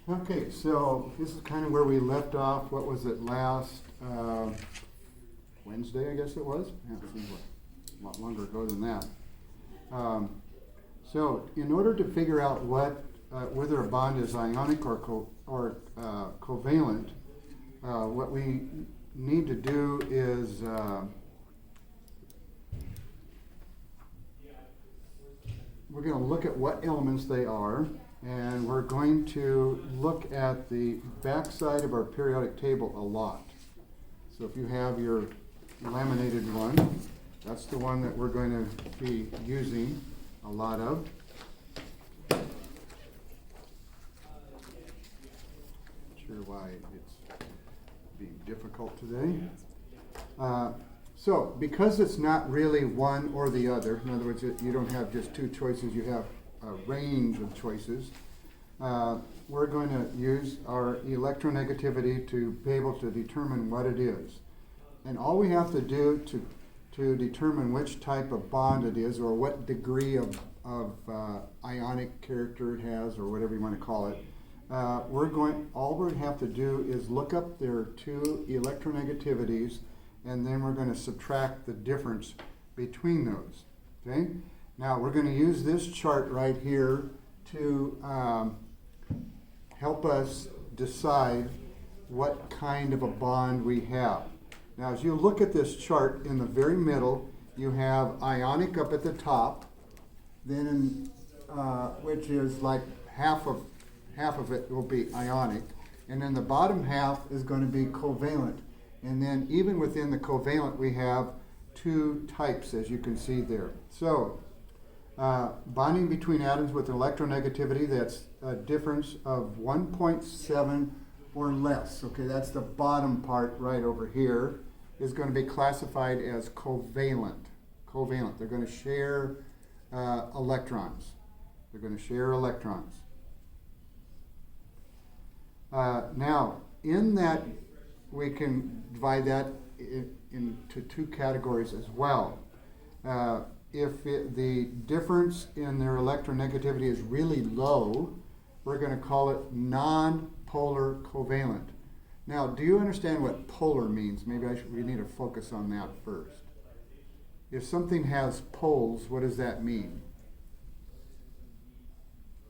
Okay, so this is kind of where we left off. What was it last Wednesday, I guess it was? Yeah, it seems like a lot longer ago than that. So in order to figure out whether a bond is ionic or covalent, what we need to do is we're going to look at what elements they are, and we're going to look at the backside of our periodic table a lot. So if you have your laminated one, that's the one that we're going to be using a lot of. Not sure why it's being difficult today. So because it's not really one or the other, in other words, you don't have just two choices, you have a range of choices, we're going to use our electronegativity to be able to determine what it is. And all we have to do to determine which type of bond it is, or what degree of ionic character it has, or whatever you want to call it, all we have to do is look up their two electronegativities, and then we're going to subtract the difference between those. Okay? Now we're going to use this chart right here to help us decide what kind of a bond we have. Now as you look at this chart, in the very middle you have ionic up at the top, then which is like half of it will be ionic, and then the bottom half is going to be covalent. And then even within the covalent, we have two types, as you can see there. So bonding between atoms with an electronegativity that's a difference of 1.7 or less. Okay, that's the bottom part right over here, is going to be classified as covalent. Covalent. They're going to share electrons. They're going to share electrons. Now, in that, we can divide that into two categories as well. If the difference in their electronegativity is really low, we're going to call it non-polar covalent. Now, do you understand what polar means? Maybe we need to focus on that first. If something has poles, what does that mean?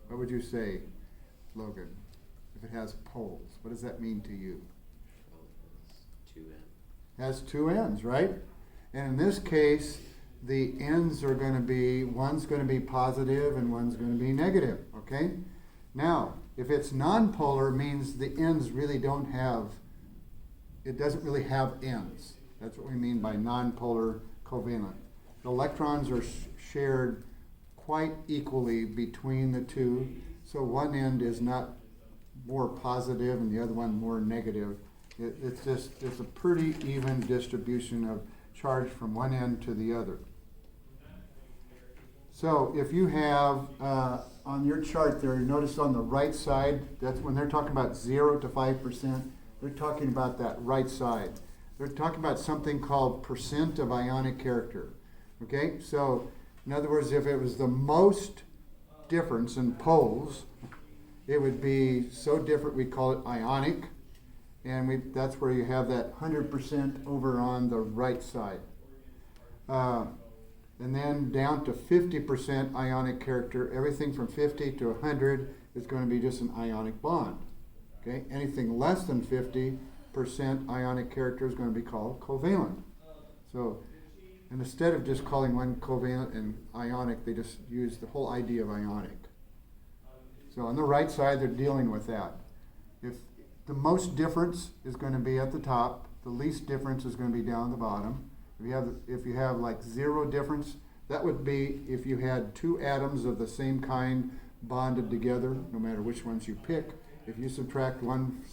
What would you say, Logan? If it has poles, what does that mean to you? Has two ends, right? And in this case, the ends are going to be, one's going to be positive and one's going to be negative, okay? Now, if it's nonpolar, means the ends really don't have, it doesn't really have ends. That's what we mean by nonpolar covalent. The electrons are shared quite equally between the two, so one end is not more positive and the other one more negative. It's a pretty even distribution of charge from one end to the other. So if you have on your chart there, notice on the right side, that's when they're talking about 0 to 5%, they're talking about that right side. They're talking about something called percent of ionic character. Okay, so in other words, if it was the most difference in poles, it would be so different we call it ionic. And that's where you have that 100% over on the right side. And then down to 50% ionic character, everything from 50 to 100 is going to be just an ionic bond. Okay? Anything less than 50% ionic character is going to be called covalent. So, and instead of just calling one covalent and ionic, they just use the whole idea of ionic. So on the right side, they're dealing with that. If the most difference is going to be at the top, the least difference is going to be down at the bottom. If you have like 0 difference, that would be if you had two atoms of the same kind bonded together, no matter which ones you pick. If you subtract one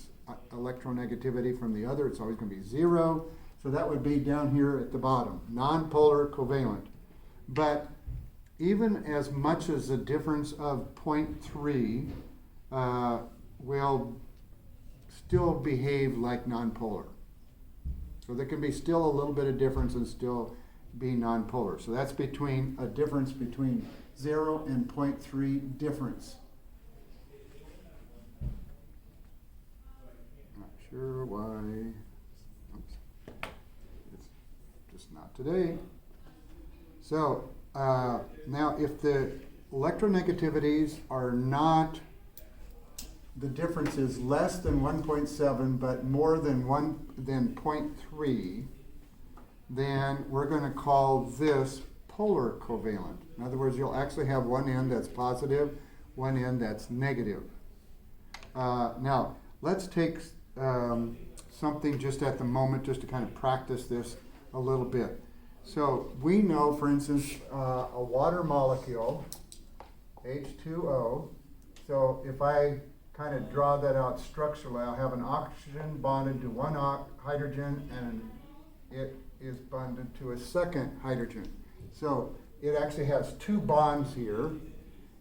electronegativity from the other, it's always going to be 0. So that would be down here at the bottom, nonpolar covalent. But even as much as a difference of 0.3 will still behave like nonpolar. So there can be still a little bit of difference and still be nonpolar. So that's between a difference between 0 and 0.3 difference. Sure why. Oops. It's just not today. So now if the electronegativities are not, the difference is less than 1.7 but more than 0.3, then we're going to call this polar covalent. In other words, you'll actually have one end that's positive, one end that's negative. Now, let's take something just at the moment just to kind of practice this a little bit. So we know, for instance, a water molecule, H2O, so if I kind of draw that out structurally, I'll have an oxygen bonded to one hydrogen and it is bonded to a second hydrogen. So it actually has two bonds here.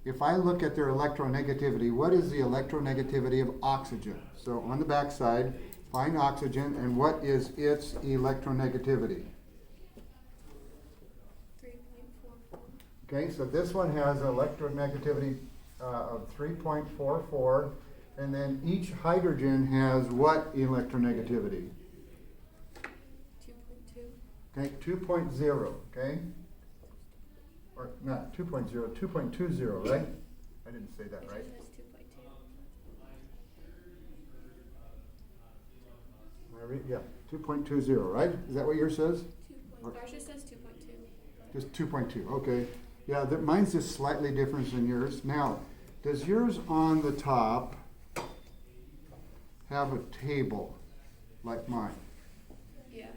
If I look at their electronegativity, what is the electronegativity of oxygen? So on the back side, find oxygen, and what is its electronegativity? 3.44. Okay, so this one has an electronegativity of 3.44, and then each hydrogen has what electronegativity? 2.2. Okay, 2.0, okay? Or not 2.0, 2.20, right? I didn't say that right. It says 2.2. Yeah, 2.20, right? Is that what yours says? Ours just says 2.2. Just 2.2, okay. Yeah, mine's just slightly different than yours. Now, does yours on the top have a table like mine? Yeah.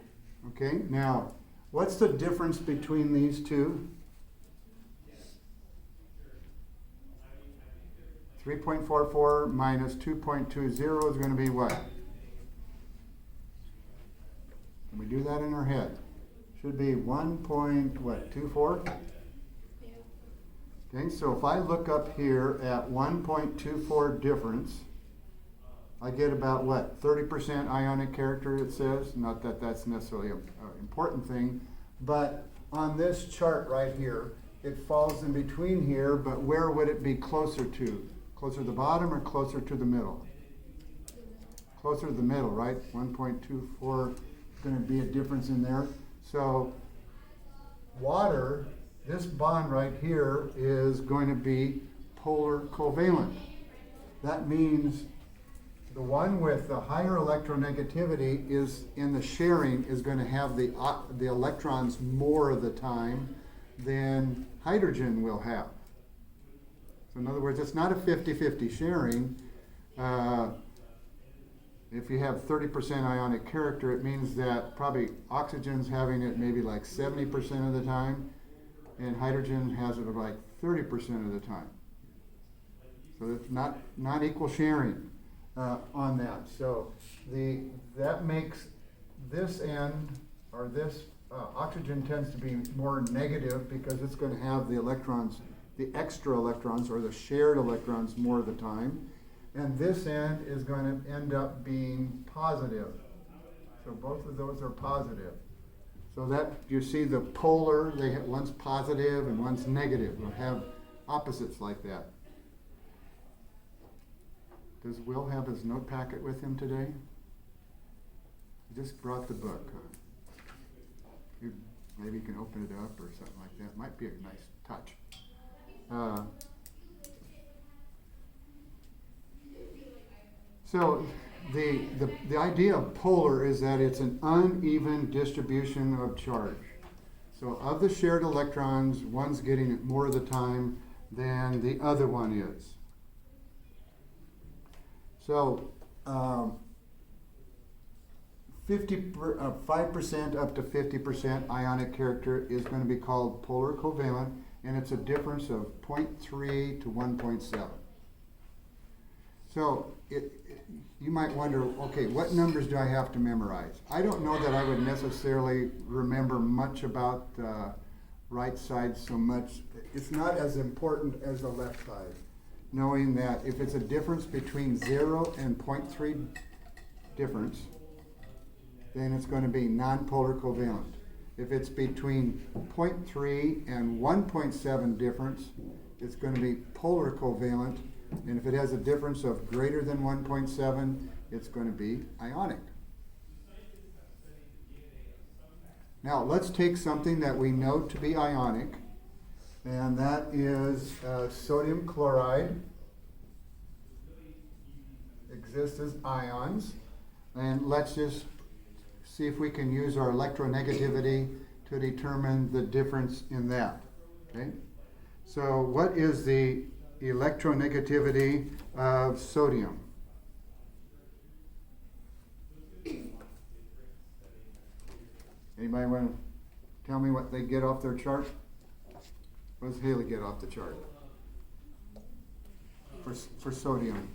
Okay, now, what's the difference between these two? 3.44 minus 2.20 is going to be what? Can we do that in our head? Should be 1.24? Yeah. Okay, so if I look up here at 1.24 difference, I get about what, 30% ionic character it says? Not that that's necessarily an important thing, but on this chart right here, it falls in between here, but where would it be closer to? Closer to the bottom or closer to the middle? Closer to the middle, right? 1.24 is going to be a difference in there. So water, this bond right here is going to be polar covalent. That means the one with the higher electronegativity is in the sharing is going to have the electrons more of the time than hydrogen will have. So in other words, it's not a 50-50 sharing. If you have 30% ionic character, it means that probably oxygen's having it maybe like 70% of the time, and hydrogen has it like 30% of the time. So it's not equal sharing on that. So that makes this end, or this oxygen tends to be more negative because it's going to have the electrons, the extra electrons or the shared electrons more of the time. And this end is going to end up being positive. So both of those are positive. So that, you see the polar, one's positive and one's negative. We'll have opposites like that. Does Will have his note packet with him today? He just brought the book. Maybe you can open it up or something like that. Might be a nice touch. So the idea of polar is that it's an uneven distribution of charge. So of the shared electrons, one's getting it more of the time than the other one is. So 5% up to 50% ionic character is going to be called polar covalent, and it's a difference of 0.3 to 1.7. So you might wonder, okay, what numbers do I have to memorize? I don't know that I would necessarily remember much about the right side so much. It's not as important as the left side, knowing that if it's a difference between 0 and 0.3 difference, then it's going to be nonpolar covalent. If it's between 0.3 and 1.7 difference, it's going to be polar covalent. And if it has a difference of greater than 1.7, it's going to be ionic. Now, let's take something that we know to be ionic, and that is sodium chloride. Exists as ions. And let's just see if we can use our electronegativity to determine the difference in that. Okay? So what is the electronegativity of sodium? Anybody want to tell me what they get off their chart? What does Haley get off the chart? For sodium.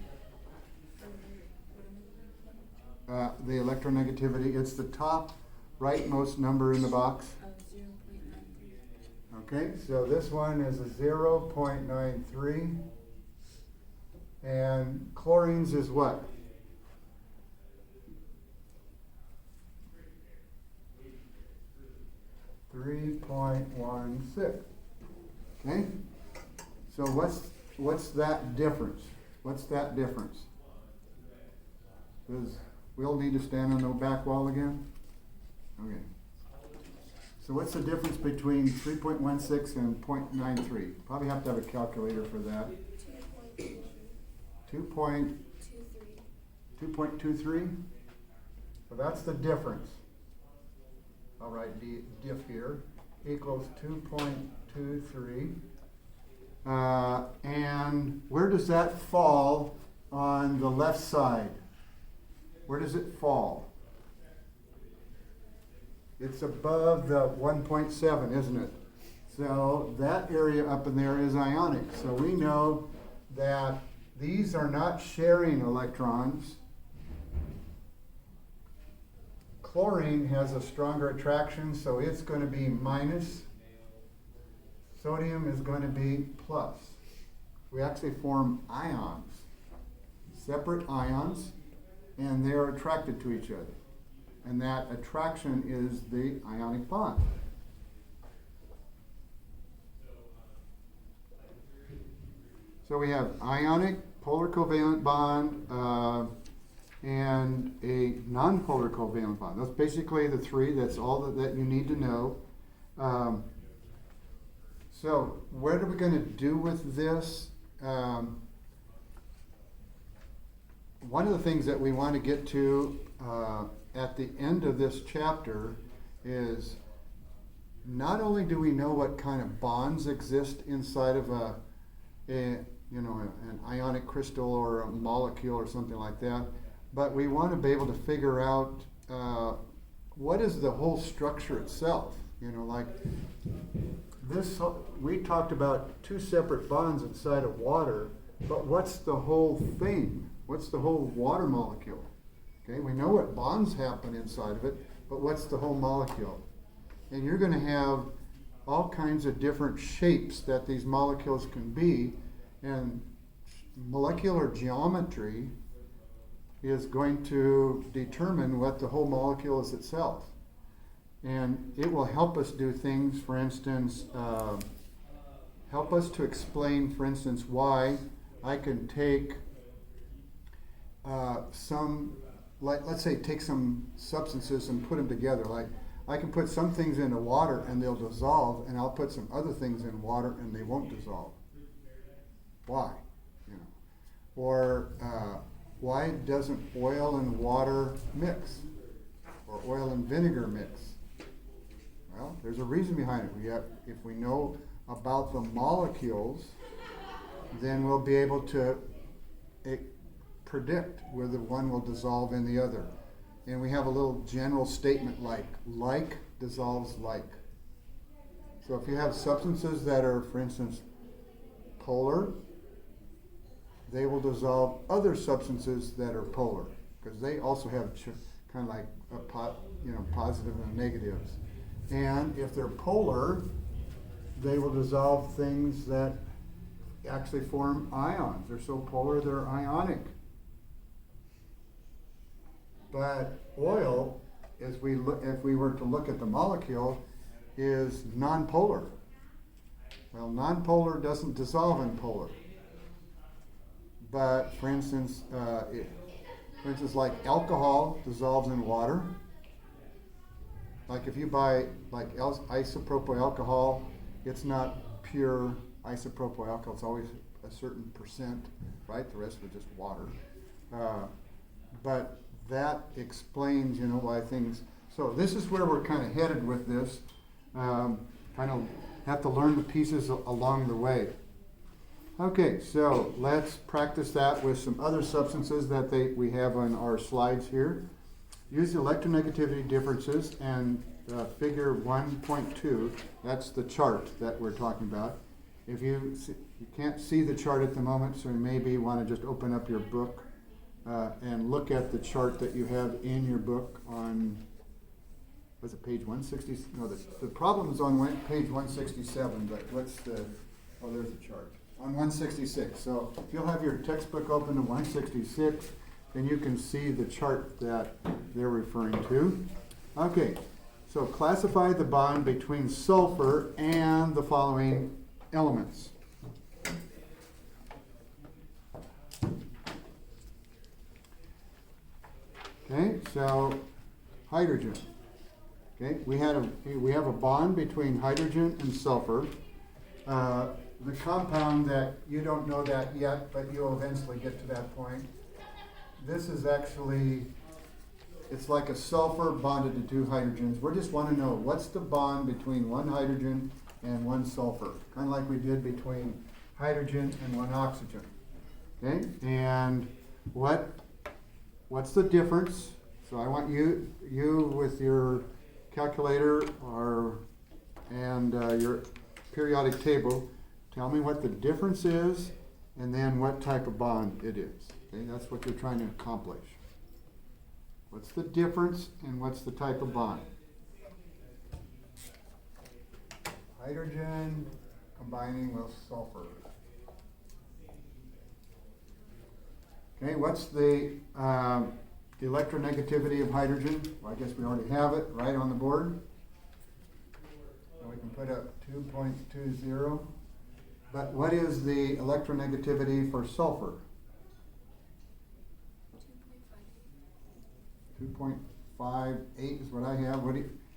The electronegativity, it's the top rightmost number in the box. 0.93. Okay, so this one is a 0.93. And chlorine's is what? .16. Okay? So what's that difference? What's that difference? Does Will need to stand on the back wall again? Okay. So what's the difference between 3.16 and 0.93? Probably have to have a calculator for that. 2.23. 2.23? So that's the difference. I'll write diff here. Equals 2.23. And where does that fall on the left side? Where does it fall? It's above the 1.7, isn't it? So that area up in there is ionic. So we know that these are not sharing electrons. Chlorine has a stronger attraction, so it's going to be minus. Sodium is going to be plus. We actually form ions, separate ions, and they're attracted to each other. And that attraction is the ionic bond. So we have ionic, polar covalent bond, and a non-polar covalent bond. That's basically the three. That's all that you need to know. So what are we going to do with this? One of the things that we want to get to at the end of this chapter is not only do we know what kind of bonds exist inside of an ionic crystal or a molecule or something like that, but we want to be able to figure out what is the whole structure itself. Like this, we talked about two separate bonds inside of water, but what's the whole thing? What's the whole water molecule? Okay, we know what bonds happen inside of it, but what's the whole molecule? And you're going to have all kinds of different shapes that these molecules can be, and molecular geometry is going to determine what the whole molecule is itself. And it will help us do things, for instance, help us to explain, for instance, why I can take let's say take some substances and put them together. Like I can put some things into water and they'll dissolve, and I'll put some other things in water and they won't dissolve. Why? Or why doesn't oil and water mix? Or oil and vinegar mix? Well, there's a reason behind it. If we know about the molecules, then we'll be able to predict whether one will dissolve in the other. And we have a little general statement like dissolves like. So if you have substances that are, for instance, polar, they will dissolve other substances that are polar, because they also have kind of like positive and negatives. And if they're polar, they will dissolve things that actually form ions. They're so polar, they're ionic. But oil, if we were to look at the molecule, is nonpolar. Well, nonpolar doesn't dissolve in polar. but for instance, like alcohol dissolves in water. Like if you buy like isopropyl alcohol, it's not pure isopropyl alcohol. It's always a certain percent, right? The rest of it just water. But that explains, why things. So this is where we're kind of headed with this. Kind of have to learn the pieces along the way. Okay, so let's practice that with some other substances that we have on our slides here. Use the electronegativity differences and figure 1.2, that's the chart that we're talking about. If you can't see the chart at the moment, so you maybe want to just open up your book and look at the chart that you have in your book on, was it page 160? No, the problem is on page 167, but what's the, oh, there's the chart. On 166. So if you'll have your textbook open to 166, then you can see the chart that they're referring to. Okay, so classify the bond between sulfur and the following elements. Okay, so hydrogen. Okay, we have a bond between hydrogen and sulfur. The compound that you don't know that yet, but you'll eventually get to that point. This is actually, it's like a sulfur bonded to two hydrogens. We just want to know what's the bond between one hydrogen and one sulfur, kind of like we did between hydrogen and one oxygen. Okay, and what's the difference? So I want you with your calculator and your periodic table, tell me what the difference is and then what type of bond it is. Okay, that's what you're trying to accomplish. What's the difference and what's the type of bond? Hydrogen combining with sulfur. Okay, what's the electronegativity of hydrogen? Well, I guess we already have it right on the board. So we can put up 2.20. But what is the electronegativity for sulfur? 2.58 is what I have.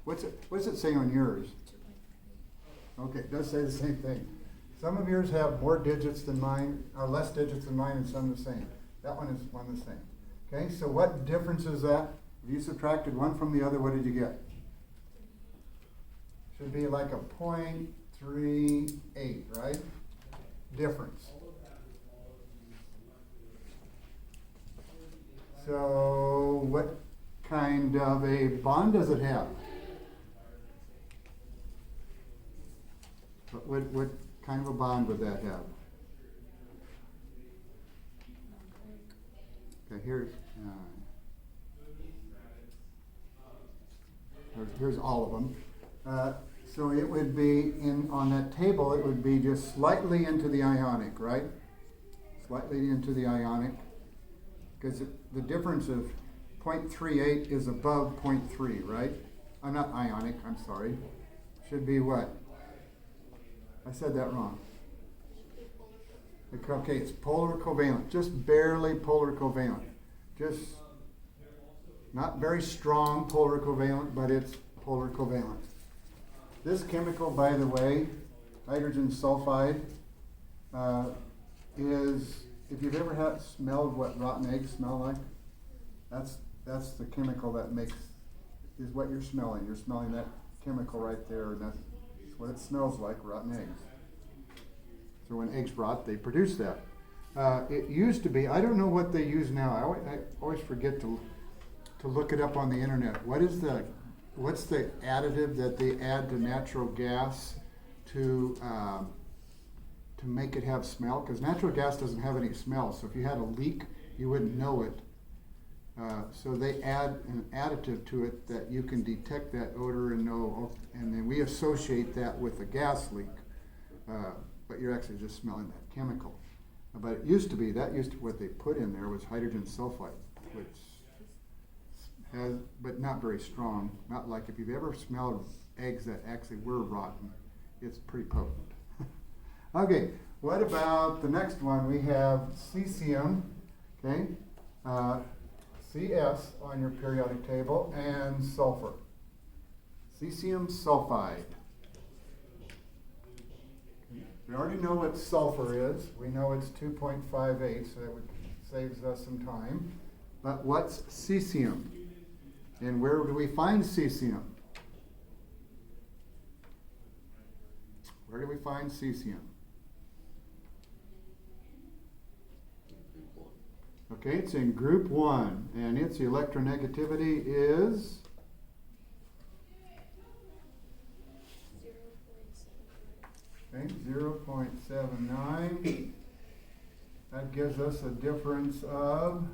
What's it say on yours? Okay, it does say the same thing. Some of yours have more digits than mine, or less digits than mine, and some the same. That one is one the same. Okay, so what difference is that? If you subtracted one from the other, what did you get? Should be like a 0.38, right? Difference. So what kind of a bond does it have? What kind of a bond would that have? Okay, here's all of them. So it would be on that table, it would be just slightly into the ionic, right? Slightly into the ionic. Because the difference of 0.38 is above 0.3, right? I'm not ionic, I'm sorry. Should be what? I said that wrong. Okay, it's polar covalent, just barely polar covalent. Just not very strong polar covalent, but it's polar covalent. This chemical, by the way, hydrogen sulfide, is, if you've ever smelled what rotten eggs smell like, that's the chemical that is what you're smelling. You're smelling that chemical right there, and that's what it smells like, rotten eggs. So when eggs rot, they produce that. It used to be, I don't know what they use now. I always forget to look it up on the internet. What's the additive that they add to natural gas to make it have smell? Because natural gas doesn't have any smell, so if you had a leak, you wouldn't know it. So they add an additive to it that you can detect that odor and know, and then we associate that with a gas leak. But you're actually just smelling that chemical. But it used to be, what they put in there was hydrogen sulfide, which has, but not very strong. Not like if you've ever smelled eggs that actually were rotten, it's pretty potent. Okay, what about the next one? We have cesium, okay? CS on your periodic table, and sulfur. Cesium sulfide. We already know what sulfur is. We know it's 2.58, so that saves us some time. But what's cesium? And where do we find cesium? Where do we find cesium? Okay, it's in group 1, and its electronegativity is 0.79. That gives us a difference of,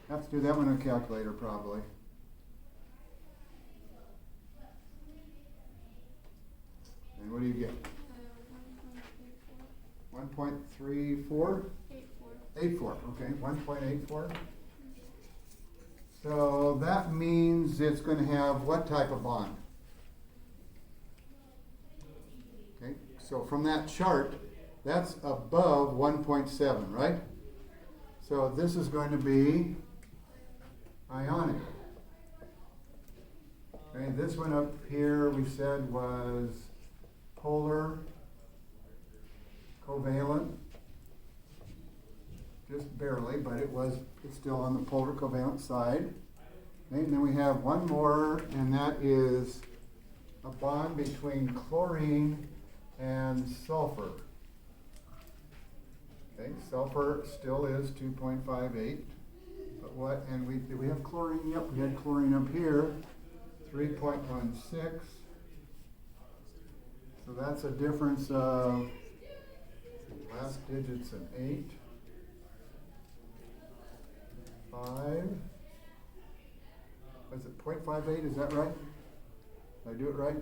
have to do that one on a calculator probably. And what do you get? 1.34? 84, okay, 1.84. So that means it's going to have what type of bond? Okay, so from that chart, that's above 1.7, right? So this is going to be ionic. Okay, this one up here we said was polar covalent. Just barely, but it's still on the polar covalent side. Okay, and then we have one more, and that is a bond between chlorine and sulfur. Okay, sulfur still is 2.58. But what, and did we have chlorine? Yep, we had chlorine up here, 3.16. So that's a difference of, last digit's an 8. 5. Was it 0.58? Is that right? Did I do it right?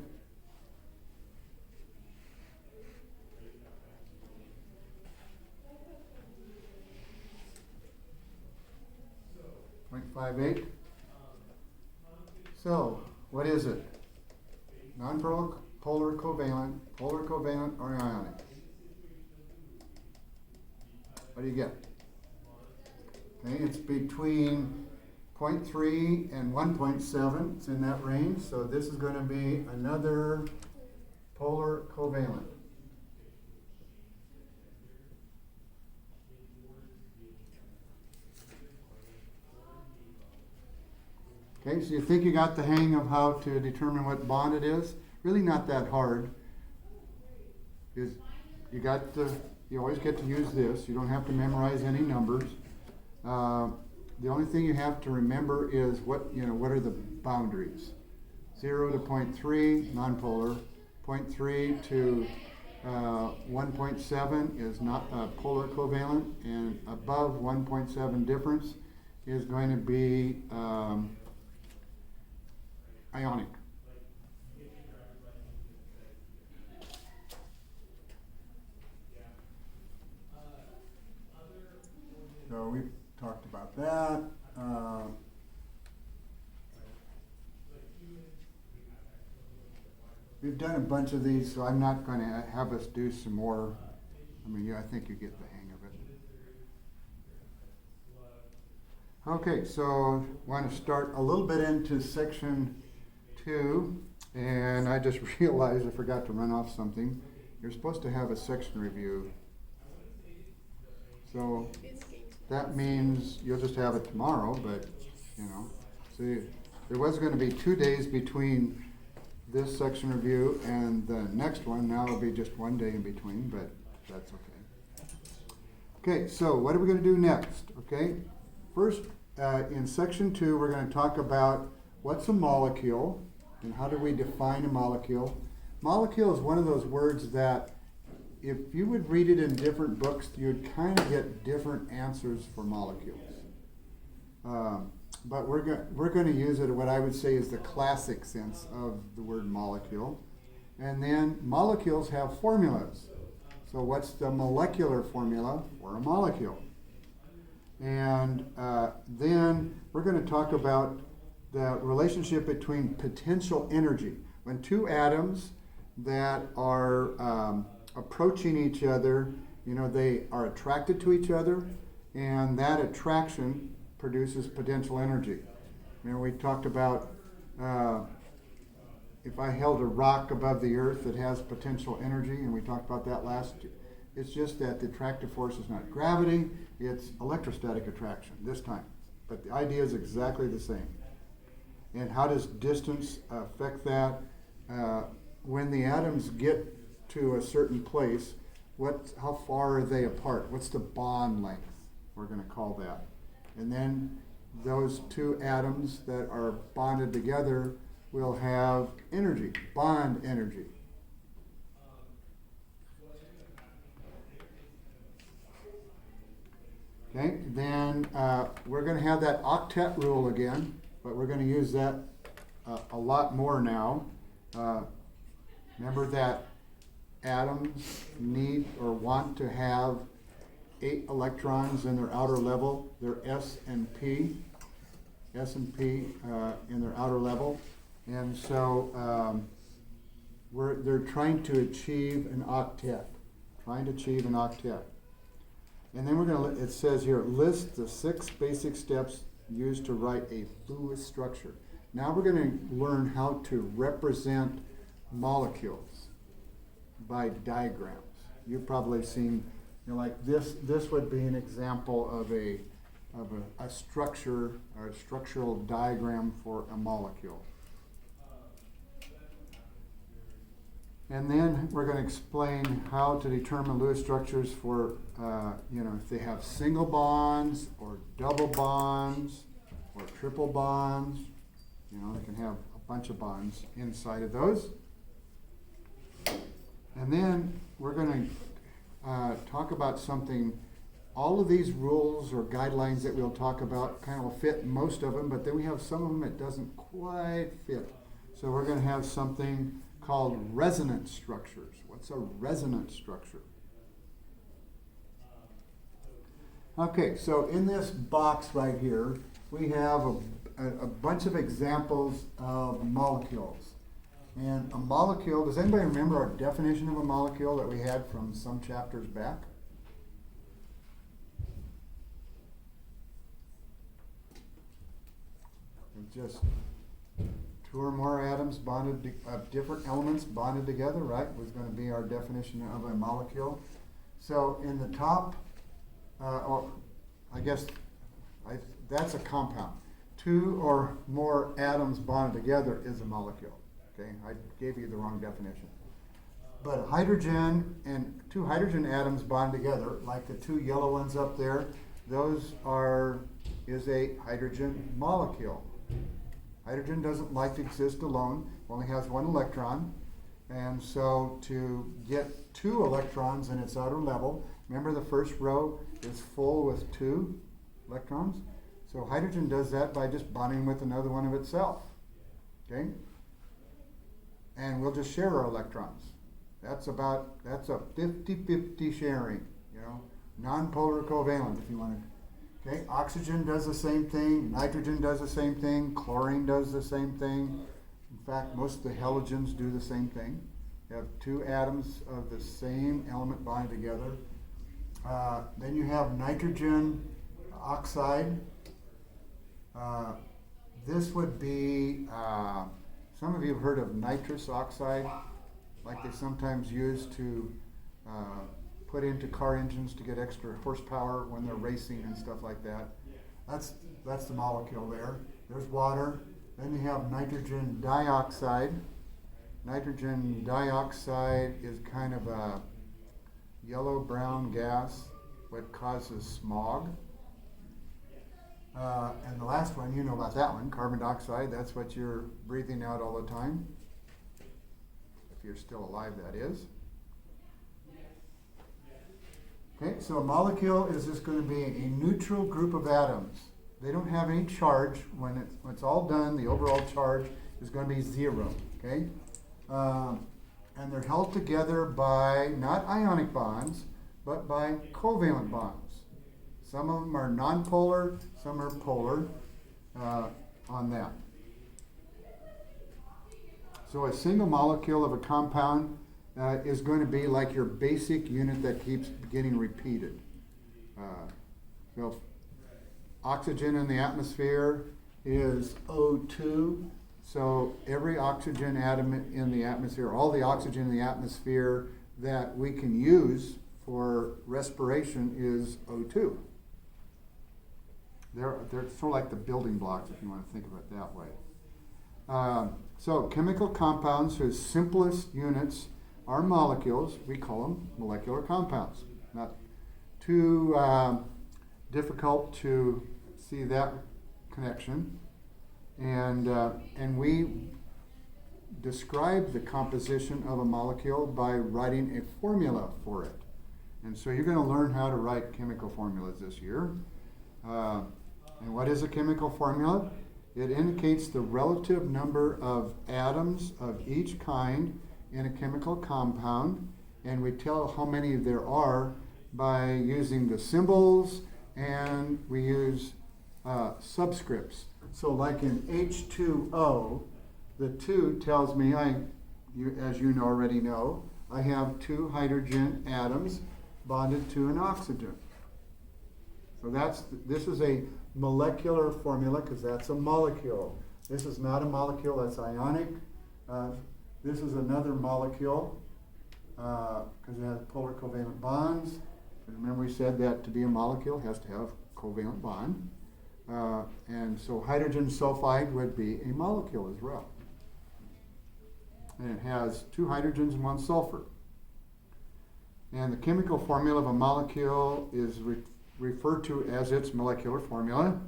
.58. So, what is it? Non-polar, polar covalent, or ionic? What do you get? Okay, it's between 0.3 and 1.7. It's in that range. So this is going to be another polar covalent. Okay, so you think you got the hang of how to determine what bond it is? Really not that hard. You always get to use this. You don't have to memorize any numbers. The only thing you have to remember is what are the boundaries. 0 to 0.3, nonpolar. 0.3 to 1.7 is not polar covalent, and above 1.7 difference is going to be ionic. So we've talked about that. We've done a bunch of these, so I'm not going to have us do some more. I mean, I think you get the hang of it. Okay, so I want to start a little bit into section 2, and I just realized I forgot to run off something. You're supposed to have a section review. So that means you'll just have it tomorrow, but, see, there was going to be 2 days between this section review and the next one. Now it'll be just 1 day in between, but that's okay. Okay, so what are we going to do next? Okay, first, in section 2, we're going to talk about what's a molecule and how do we define a molecule. Molecule is one of those words that if you would read it in different books, you'd kind of get different answers for molecules. But we're going to use it, what I would say is the classic sense of the word molecule. And then molecules have formulas. So what's the molecular formula for a molecule? And then we're going to talk about the relationship between potential energy. When two atoms that are approaching each other, they are attracted to each other, and that attraction produces potential energy. We talked about if I held a rock above the earth that has potential energy, and we talked about that last year. It's just that the attractive force is not gravity, it's electrostatic attraction this time. But the idea is exactly the same. And how does distance affect that? When the atoms get to a certain place, how far are they apart? What's the bond length? We're going to call that. And then those two atoms that are bonded together will have energy, bond energy. Okay, then we're going to have that octet rule again, but we're going to use that a lot more now. Remember that atoms need or want to have 8 electrons in their outer level, their S and P in their outer level. And so they're trying to achieve an octet, And then it says here, list the 6 basic steps used to write a Lewis structure. Now we're going to learn how to represent molecules by diagrams. You've probably seen, like this would be an example of a structure or a structural diagram for a molecule. And then we're going to explain how to determine Lewis structures for, if they have single bonds or double bonds or triple bonds. They can have a bunch of bonds inside of those. And then we're going to talk about something. All of these rules or guidelines that we'll talk about kind of will fit most of them, but then we have some of them that doesn't quite fit. So we're going to have something called resonance structures. What's a resonance structure? Okay, so in this box right here, we have a bunch of examples of molecules. And a molecule, does anybody remember our definition of a molecule that we had from some chapters back? It's just 2 or more atoms bonded, different elements bonded together, right? Was going to be our definition of a molecule. So in the top, that's a compound. 2 or more atoms bonded together is a molecule. Okay, I gave you the wrong definition. But hydrogen and 2 hydrogen atoms bond together, like the 2 yellow ones up there, is a hydrogen molecule. Hydrogen doesn't like to exist alone, only has 1 electron. And so to get 2 electrons in its outer level, remember the first row is full with 2 electrons? So hydrogen does that by just bonding with another one of itself. Okay? And we'll just share our electrons. That's a 50-50 sharing, non-polar covalent if you want to. Okay, oxygen does the same thing, nitrogen does the same thing, chlorine does the same thing. In fact, most of the halogens do the same thing. You have 2 atoms of the same element bonded together. Then you have nitrogen oxide. This would be, some of you have heard of nitrous oxide, like they sometimes use to put into car engines to get extra horsepower when they're racing and stuff like that. That's the molecule there. There's water. Then you have nitrogen dioxide. Nitrogen dioxide is kind of a yellow-brown gas that causes smog. And the last one, you know about that one, carbon dioxide. That's what you're breathing out all the time. If you're still alive, that is. Okay, so a molecule is just going to be a neutral group of atoms. They don't have any charge. When it's all done, the overall charge is going to be 0. Okay, and they're held together by not ionic bonds, but by covalent bonds. Some of them are nonpolar, some are polar on that. So a single molecule of a compound is going to be like your basic unit that keeps getting repeated. So oxygen in the atmosphere is O2. So every oxygen atom in the atmosphere, all the oxygen in the atmosphere that we can use for respiration is O2. They're sort of like the building blocks, if you want to think of it that way. So chemical compounds whose simplest units are molecules, we call them molecular compounds. Not too difficult to see that connection. And we describe the composition of a molecule by writing a formula for it. And so you're going to learn how to write chemical formulas this year. And what is a chemical formula? It indicates the relative number of atoms of each kind in a chemical compound, and we tell how many there are by using the symbols, and we use subscripts. So like in H2O, the 2 tells me, as you already know, I have 2 hydrogen atoms bonded to an oxygen. So this is a molecular formula because that's a molecule. This is not a molecule, that's ionic. This is another molecule because it has polar covalent bonds. Remember we said that to be a molecule it has to have covalent bond. And so hydrogen sulfide would be a molecule as well. And it has 2 hydrogens and 1 sulfur. And the chemical formula of a molecule is referred to as its molecular formula.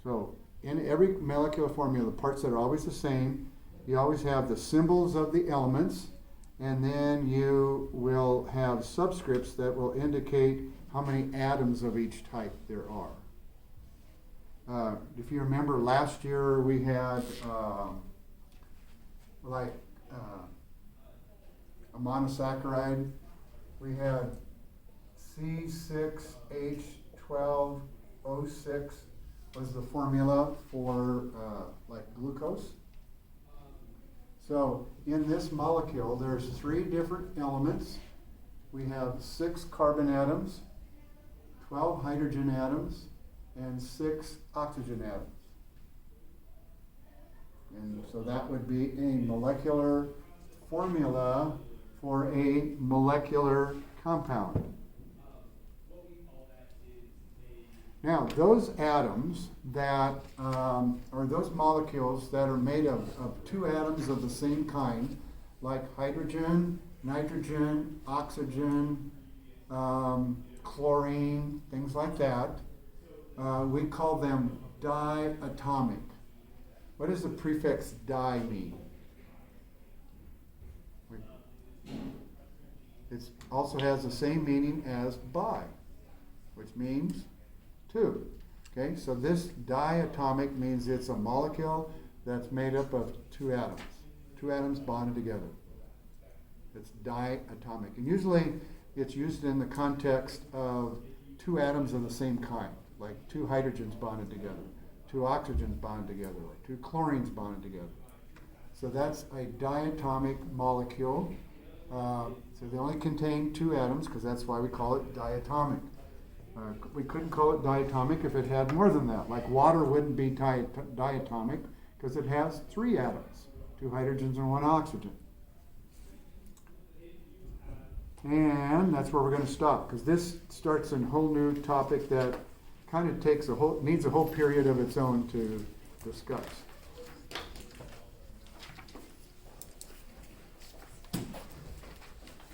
So in every molecular formula, the parts that are always the same, you always have the symbols of the elements, and then you will have subscripts that will indicate how many atoms of each type there are. If you remember last year we had a monosaccharide. We had C6H12O6 was the formula for like glucose. So in this molecule there's 3 different elements. We have 6 carbon atoms, 12 hydrogen atoms, and 6 oxygen atoms. And so that would be a molecular formula for a molecular compound. Now, those atoms that, or those molecules that are made of 2 atoms of the same kind, like hydrogen, nitrogen, oxygen, chlorine, things like that, we call them diatomic. What does the prefix di mean? It also has the same meaning as bi, which means 2. Okay, so this diatomic means it's a molecule that's made up of 2 atoms. 2 atoms bonded together. It's diatomic. And usually it's used in the context of 2 atoms of the same kind, like 2 hydrogens bonded together, 2 oxygens bonded together, 2 chlorines bonded together. So that's a diatomic molecule. So they only contain 2 atoms because that's why we call it diatomic. We couldn't call it diatomic if it had more than that. Like water wouldn't be diatomic because it has 3 atoms, 2 hydrogens and 1 oxygen. And that's where we're going to stop because this starts a whole new topic that kind of needs a whole period of its own to discuss.